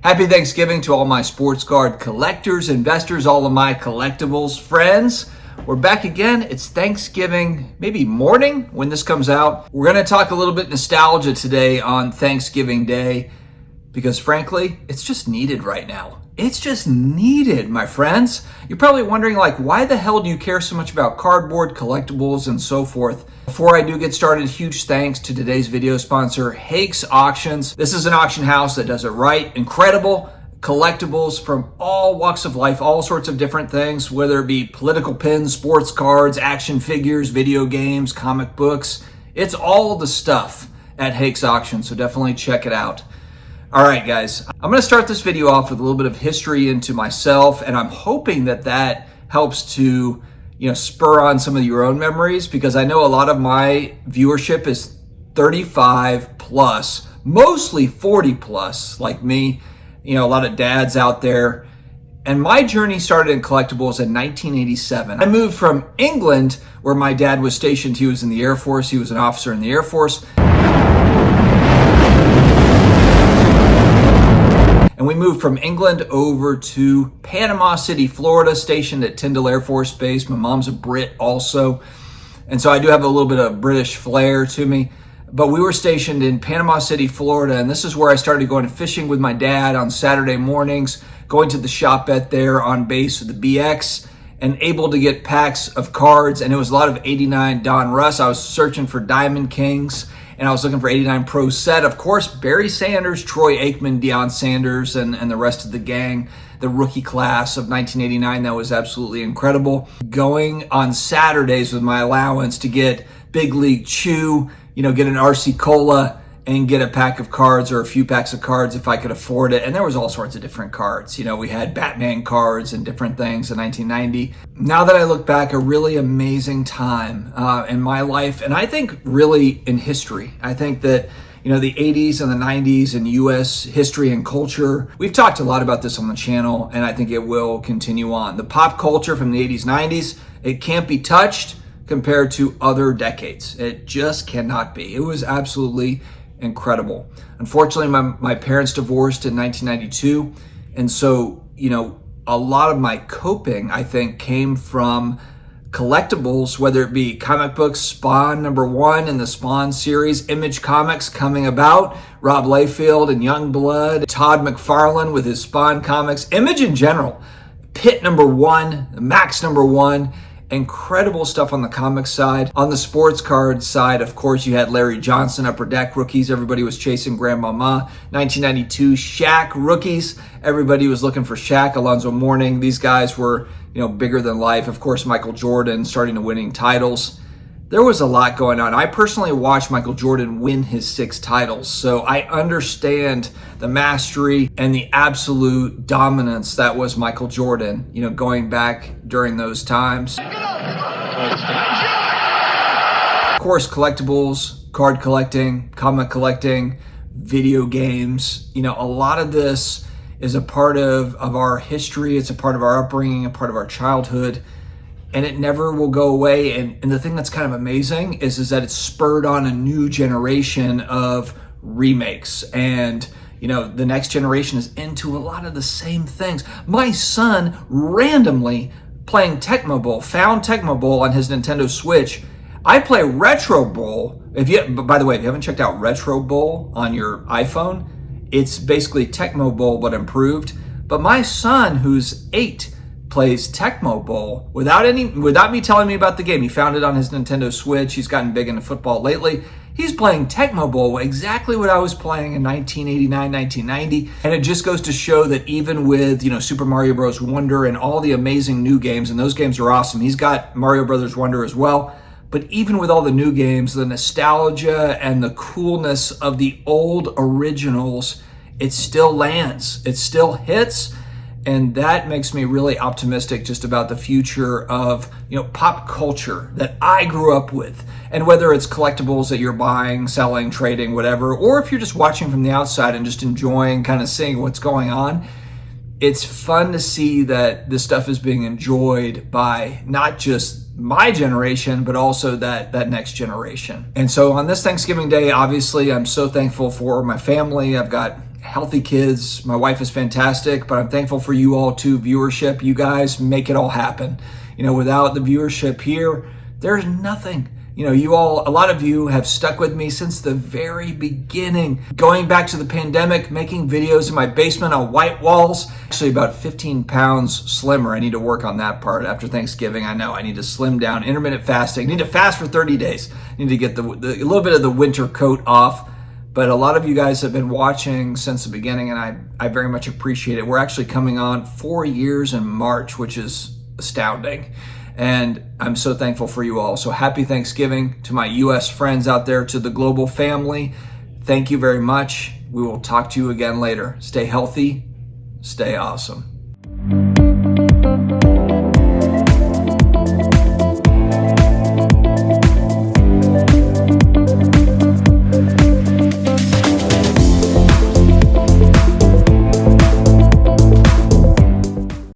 Happy Thanksgiving to all my sports card collectors, investors, all of my collectibles friends. We're back again. It's Thanksgiving, maybe morning when this comes out. We're going to talk a little bit nostalgia today on Thanksgiving Day because frankly, it's just needed right now. It's just needed, my friends. You're probably wondering, why the hell do you care so much about cardboard, collectibles, and so forth? Before I do get started, huge thanks to today's video sponsor, Hake's Auctions. This is an auction house that does it right. Incredible collectibles from all walks of life, all sorts of different things, whether it be political pins, sports cards, action figures, video games, comic books. It's all the stuff at Hake's Auctions, so definitely check it out. All right, guys, I'm going to start this video off with a little bit of history into myself, and I'm hoping that helps to, spur on some of your own memories, because I know a lot of my viewership is 35 plus, mostly 40 plus, like me, a lot of dads out there. And my journey started in collectibles in 1987. I moved from England, where my dad was stationed. He was in the Air Force. He was an officer in the Air Force. And we moved from England over to Panama City, Florida, stationed at Tyndall Air Force Base. My mom's a Brit also. And so I do have a little bit of British flair to me. But we were stationed in Panama City, Florida. And this is where I started going fishing with my dad on Saturday mornings, going to the shop bet there on base with the BX, and able to get packs of cards. And it was a lot of 89 Don Russ. I was searching for Diamond Kings. And I was looking for 89 Pro Set. Of course, Barry Sanders, Troy Aikman, Deion Sanders, and the rest of the gang. The rookie class of 1989, that was absolutely incredible. Going on Saturdays with my allowance to get Big League Chew, get an RC Cola, and get a pack of cards or a few packs of cards if I could afford it. And there was all sorts of different cards. We had Batman cards and different things in 1990. Now that I look back, a really amazing time in my life, and I think really in history. I think that, the 80s and the 90s and U.S. history and culture, we've talked a lot about this on the channel, and I think it will continue on. The pop culture from the 80s, 90s, it can't be touched compared to other decades. It just cannot be. It was absolutely incredible. Unfortunately, my parents divorced in 1992. And so, a lot of my coping, I think, came from collectibles, whether it be comic books, Spawn #1 in the Spawn series, Image Comics coming about, Rob Liefeld and Youngblood, Todd McFarlane with his Spawn comics, Image in general, Pit #1, Max #1, incredible stuff on the comic side. On the sports card side, of course, you had Larry Johnson, Upper Deck rookies. Everybody was chasing Grandmama. 1992 Shaq rookies. Everybody was looking for Shaq, Alonzo Mourning. These guys were, bigger than life. Of course, Michael Jordan starting to winning titles. There was a lot going on. I personally watched Michael Jordan win his 6 titles, so I understand the mastery and the absolute dominance that was Michael Jordan, going back during those times. Of course, collectibles, card collecting, comic collecting, video games, a lot of this is a part of our history. It's a part of our upbringing, a part of our childhood. And it never will go away. And the thing that's kind of amazing is that it's spurred on a new generation of remakes. And, the next generation is into a lot of the same things. My son randomly playing Tecmo Bowl, found Tecmo Bowl on his Nintendo Switch. I play Retro Bowl. By the way, if you haven't checked out Retro Bowl on your iPhone, it's basically Tecmo Bowl but improved. But my son, who's 8, plays Tecmo Bowl without me telling me about the game. He found it on his Nintendo Switch. He's gotten big into football lately. He's playing Tecmo Bowl, exactly what I was playing in 1989, 1990. And it just goes to show that even with, Super Mario Bros. Wonder and all the amazing new games, and those games are awesome. He's got Mario Brothers Wonder as well. But even with all the new games, the nostalgia and the coolness of the old originals, it still lands. It still hits. And that makes me really optimistic just about the future of, pop culture that I grew up with. And whether it's collectibles that you're buying, selling, trading, whatever, or if you're just watching from the outside and just enjoying kind of seeing what's going on, it's fun to see that this stuff is being enjoyed by not just my generation, but also that next generation. And so on this Thanksgiving Day, obviously, I'm so thankful for my family. I've got healthy kids. My wife is fantastic, but I'm thankful for you all too. Viewership, you guys make it all happen. Without the viewership here, there's nothing. You all, a lot of you have stuck with me since the very beginning. Going back to the pandemic, making videos in my basement on white walls. Actually about 15 pounds slimmer. I need to work on that part after Thanksgiving. I know I need to slim down. Intermittent fasting. I need to fast for 30 days. I need to get a little bit of the winter coat off. But a lot of you guys have been watching since the beginning, and I very much appreciate it. We're actually coming on 4 years in March, which is astounding. And I'm so thankful for you all. So happy Thanksgiving to my U.S. friends out there, to the global family. Thank you very much. We will talk to you again later. Stay healthy. Stay awesome.